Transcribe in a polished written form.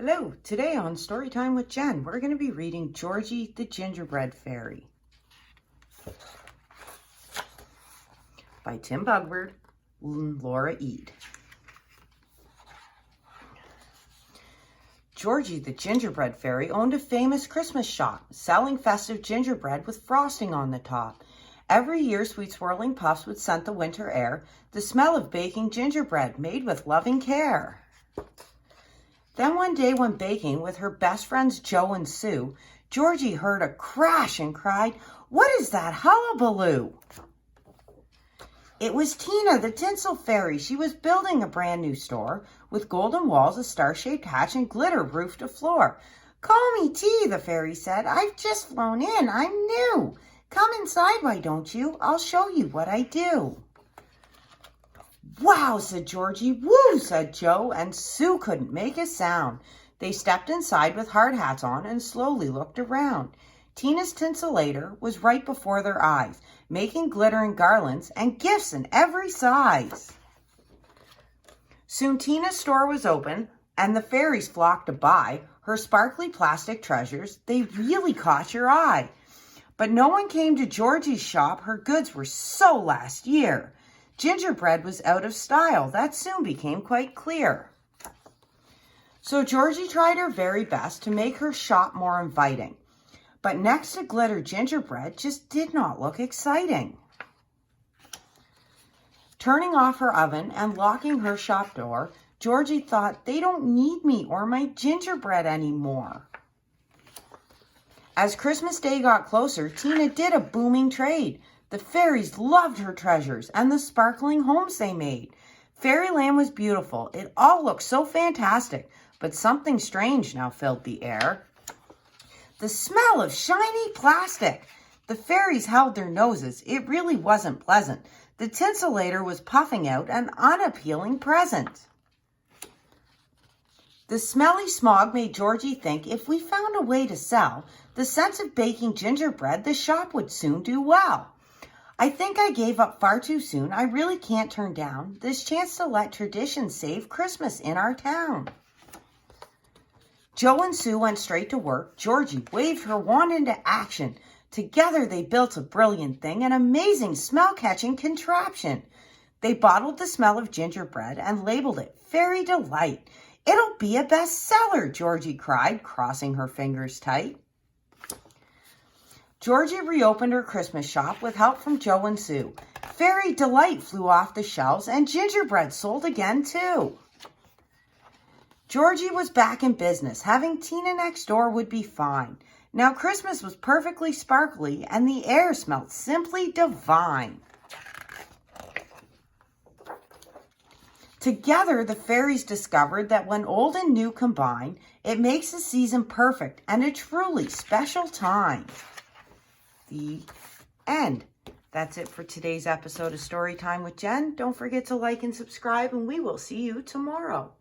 Hello, today on Storytime with Jen, we're going to be reading Georgie the Gingerbread Fairy by Tim Bugbird and Lara Ede. Georgie the Gingerbread Fairy owned a famous Christmas shop, selling festive gingerbread with frosting on the top. Every year, sweet swirling puffs would scent the winter air, the smell of baking gingerbread made with loving care. Then one day when baking with her best friends Jo and Sue, Georgie heard a crash and cried, "What is that hullabaloo?" It was Tina, the tinsel fairy. She was building a brand new store with golden walls, a star-shaped hatch, and glitter roof to floor. "Call me T," the fairy said. "I've just flown in. I'm new. Come inside, why don't you? I'll show you what I do." "Wow," said Georgie. "Woo," said Jo, and Sue couldn't make a sound. They stepped inside with hard hats on and slowly looked around. Tina's tinselator was right before their eyes, making glitter and garlands and gifts in every size. Soon Tina's store was open, and the fairies flocked to buy her sparkly plastic treasures. They really caught your eye. But no one came to Georgie's shop. Her goods were so last year. Gingerbread was out of style. That soon became quite clear. So Georgie tried her very best to make her shop more inviting. But next to glitter gingerbread just did not look exciting. Turning off her oven and locking her shop door, Georgie thought, "They don't need me or my gingerbread anymore." As Christmas Day got closer, Tina did a booming trade. The fairies loved her treasures and the sparkling homes they made. Fairyland was beautiful. It all looked so fantastic, but something strange now filled the air. The smell of shiny plastic. The fairies held their noses. It really wasn't pleasant. The tinselator was puffing out an unappealing present. The smelly smog made Georgie think if we found a way to sell the scent of baking gingerbread, the shop would soon do well. "I think I gave up far too soon. I really can't turn down this chance to let tradition save Christmas in our town." Jo and Sue went straight to work. Georgie waved her wand into action. Together they built a brilliant thing, an amazing smell-catching contraption. They bottled the smell of gingerbread and labeled it Fairy Delight. "It'll be a bestseller," Georgie cried, crossing her fingers tight. Georgie reopened her Christmas shop with help from Jo and Sue. Fairy Delight flew off the shelves and gingerbread sold again too. Georgie was back in business. Having Tina next door would be fine. Now Christmas was perfectly sparkly and the air smelled simply divine. Together, the fairies discovered that when old and new combine, it makes the season perfect and a truly special time. The end. That's it for today's episode of Storytime with Jen. Don't forget to like and subscribe, and we will see you tomorrow.